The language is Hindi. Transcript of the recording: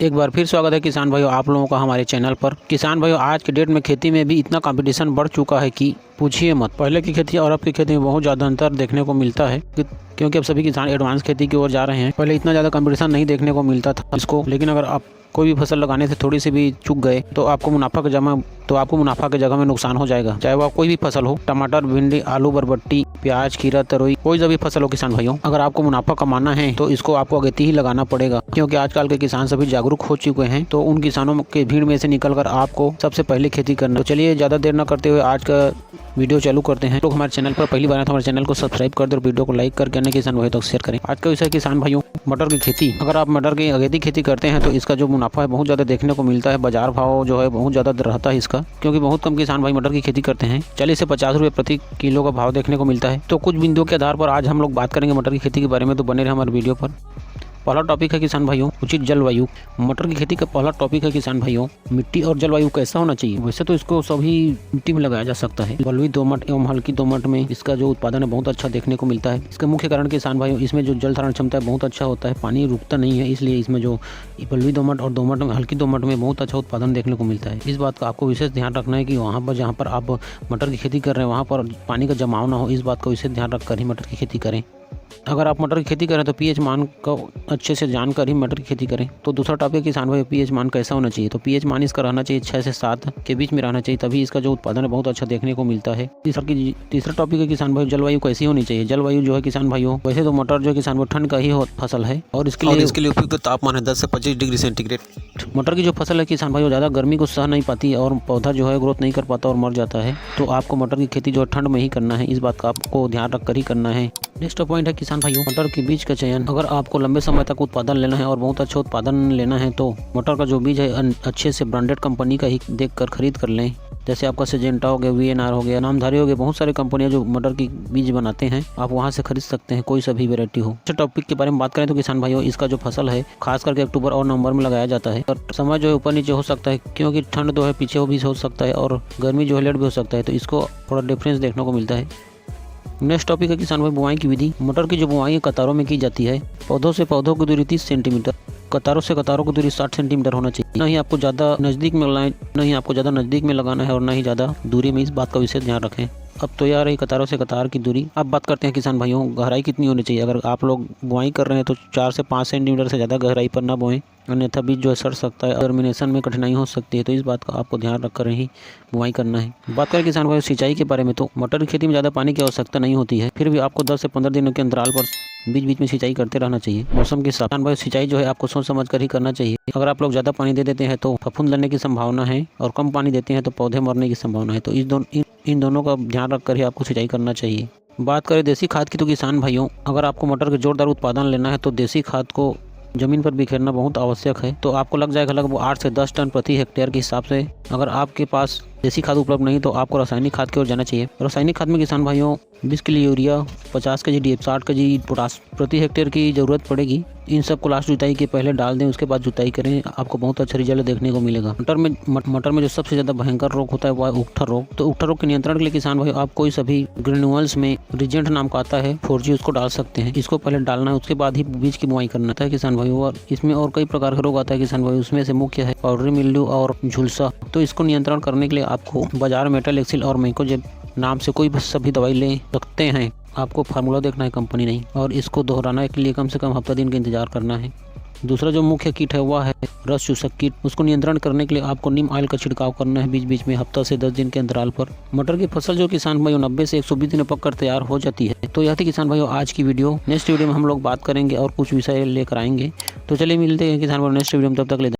एक बार फिर स्वागत है किसान भाइयों आप लोगों का हमारे चैनल पर। किसान भाइयों आज के डेट में खेती में भी इतना कंपटीशन बढ़ चुका है कि पूछिए मत। पहले की खेती और अब की खेती में बहुत ज़्यादा अंतर देखने को मिलता है क्योंकि अब सभी किसान एडवांस खेती की ओर जा रहे हैं। पहले इतना ज़्यादा कंपटीशन नहीं देखने को मिलता था इसको, लेकिन अगर आप कोई भी फसल लगाने से थोड़ी सी भी चूक गए तो आपको मुनाफा के जगह में नुकसान हो जाएगा। चाहे वह कोई भी फसल हो, टमाटर, भिंडी, आलू, बरबट्टी, प्याज, खीरा, तरोई, कोई सा भी फसल हो किसान भाइयों, अगर आपको मुनाफा कमाना है तो इसको आपको अगेती ही लगाना पड़ेगा। क्योंकि आजकल के किसान सभी जागरूक हो चुके हैं, तो उन किसानों के भीड़ में से निकलकर आपको सबसे पहले खेती करना। तो चलिए ज़्यादा देर न करते हुए आज का वीडियो चालू करते हैं। लोग हमारे चैनल पर पहली बार आए तो हमारे चैनल को सब्सक्राइब कर दे और वीडियो को लाइक करके अन्य किसान भाई तक शेयर करें। आज का विषय किसान भाइयों मटर की खेती। अगर आप मटर की अगेती खेती करते हैं तो इसका जो मुनाफा है बहुत ज़्यादा देखने को मिलता है। बाजार भाव जो है बहुत ज़्यादा रहता है इसका, क्योंकि बहुत कम किसान भाई मटर की खेती करते हैं। 40 से 50 रुपये प्रति किलो का भाव देखने को मिलता है। तो कुछ बिंदुओं के आधार पर आज हम लोग बात करेंगे मटर की खेती के बारे में, तो बने रहे हमारे वीडियो पर। पहला टॉपिक है किसान भाइयों उचित जलवायु। मटर की खेती का पहला टॉपिक है किसान भाइयों मिट्टी और जलवायु कैसा होना चाहिए। वैसे तो इसको सभी मिट्टी में लगाया जा सकता है। बलुई दोमट एवं हल्की दोमट में इसका जो उत्पादन है बहुत अच्छा देखने को मिलता है। इसका मुख्य कारण किसान भाइयों इसमें जो जल धारण क्षमता है बहुत अच्छा होता है, पानी रुकता नहीं है, इसलिए इसमें जो बलुई दोमट और दोमट में हल्की दोमट में बहुत अच्छा उत्पादन देखने को मिलता है। इस बात का आपको विशेष ध्यान रखना है कि वहाँ पर जहाँ पर आप मटर की खेती कर रहे हैं वहाँ पर पानी का जमाव ना हो। इस बात का विशेष ध्यान रखकर ही मटर की खेती करें। अगर आप मटर की खेती करें तो पीएच मान को अच्छे से जानकर ही मटर की खेती करें। तो दूसरा टॉपिक किसान भाई पीएच मान कैसा होना चाहिए। तो पीएच मान इसका रहना चाहिए 6 से 7 के बीच में रहना चाहिए, तभी इसका जो उत्पादन है बहुत अच्छा देखने को मिलता है। तीसरा टॉपिक है किसान भाई जलवायु कैसी होनी चाहिए। जलवायु जो है किसान भाइयों, वैसे तो मटर जो किसान भाई ठंड का ही फसल है और इसके लिए उपयुक्त तापमान है 10 से 25 डिग्री सेंटीग्रेड। मटर की जो फसल है किसान भाइयों ज़्यादा गर्मी को सह नहीं पाती और पौधा जो है ग्रोथ नहीं कर पाता और मर जाता है। तो आपको मटर की खेती जो है ठंड में ही करना है, इस बात का आपको ध्यान रखकर ही करना है। नेक्स्ट पॉइंट है किसान भाइयों मटर के बीज का चयन। अगर आपको लंबे समय तक उत्पादन लेना है और बहुत अच्छा उत्पादन लेना है तो मटर का जो बीज है अच्छे से ब्रांडेड कंपनी का ही देखकर खरीद कर लें। जैसे आपका सिजेंटा हो गया, VNR हो गया, नामधारी हो गया, बहुत सारे कंपनियां जो मटर की बीज बनाते हैं, आप वहां से खरीद सकते हैं, कोई सा भी वेरायटी हो। अच्छा टॉपिक के बारे में बात करें तो किसान भाइयों इसका जो फसल है खास करके अक्टूबर और नवंबर में लगाया जाता है और समय जो है ऊपर नीचे हो सकता है, क्योंकि ठंड जो है पीछे भी हो सकता है और गर्मी जो है लेट भी हो सकता है, तो इसको थोड़ा डिफरेंस देखने को मिलता है। नेक्स्ट टॉपिक है किसान भाई बुआई की विधि। मटर की जो बुआई कतारों में की जाती है, पौधों से पौधों की दूरी 30 सेंटीमीटर, कतारों से कतारों की दूरी 60 सेंटीमीटर होना चाहिए। नहीं आपको ज़्यादा नज़दीक में लगाना है और ना ही ज़्यादा दूरी में, इस बात का विशेष ध्यान रखें। अब तो यार कतारों से कतार की दूरी। अब बात करते हैं किसान भाइयों गहराई कितनी होनी चाहिए। अगर आप लोग बुआई कर रहे हैं तो 4 से 5 सेंटीमीटर से ज़्यादा गहराई पर ना बोएं, अन्यथा बीज जो है सड़ सकता है, जर्मिनेशन में कठिनाई हो सकती है। तो इस बात का आपको ध्यान रखकर ही बुआई करना है। बात करें किसान भाई सिंचाई के बारे में तो मटर की खेती में ज़्यादा पानी की आवश्यकता नहीं होती है, फिर भी आपको 10 से 15 दिनों के अंतराल पर बीच बीच में सिंचाई करते रहना चाहिए। मौसम के साथ भाई सिंचाई जो है आपको सोच समझ कर ही करना चाहिए। अगर आप लोग ज़्यादा पानी दे देते हैं तो फफूंद लगने की संभावना है और कम पानी देते हैं तो पौधे मरने की संभावना है। तो इन दोनों का ध्यान रखकर ही आपको सिंचाई करना चाहिए। बात करें देसी खाद की तो किसान भाइयों अगर आपको मटर के जोरदार उत्पादन लेना है तो देसी खाद को जमीन पर बिखेरना बहुत आवश्यक है। तो आपको लग जाएगा लगभग 8 से 10 टन प्रति हेक्टेयर के हिसाब से। अगर आपके पास देसी खाद उपलब्ध नहीं तो आपको रासायनिक खाद की ओर जाना चाहिए। रासायनिक खाद में किसान भाइयों 20 kilo urea, 50 kg DAP, 60 kg potash प्रति हेक्टेयर की ज़रूरत पड़ेगी। इन सब को लास्ट जुताई के पहले डाल दें, उसके बाद जुताई करें, आपको बहुत अच्छा रिजल्ट देखने को मिलेगा। मटर में जो सबसे ज़्यादा भयंकर रोग होता है वह है उकठा रोग। तो उकठा रोग के नियंत्रण के लिए किसान भाई आप कोई सभी ग्रेन्यूल्स में रिजेंट नाम का आता है 4G, उसको डाल सकते हैं। इसको पहले डालना है, उसके बाद ही बीज की बुआई करना है किसान भाई। और इसमें और कई प्रकार के रोग आता है किसान भाई, उसमें से मुख्य है पाउडरी मिल्ड्यू और झुलसा। तो इसको नियंत्रण करने के लिए आपको बाजार मेटल एक्सिल और मैकोजेब नाम से कोई सभी दवाई ले सकते हैं। आपको फार्मूला देखना है, कंपनी नहीं, और इसको दोहराना के लिए कम से कम हफ्ता दिन का इंतजार करना है। दूसरा जो मुख्य कीट है वह है रस चूसक कीट। उसको नियंत्रण करने के लिए आपको नीम ऑयल का छिड़काव करना है बीच बीच में, हफ्ता से 10 दिन के अंतराल पर। मटर की फसल जो किसान भाइयों 90 से 120 दिन में पककर तैयार हो जाती है। तो यह थी किसान भाइयों आज की वीडियो। नेक्स्ट वीडियो में हम लोग बात करेंगे और कुछ विषय लेकर आएंगे। तो चलिए मिलते हैं किसान भाइयों नेक्स्ट वीडियो में, तब तक ले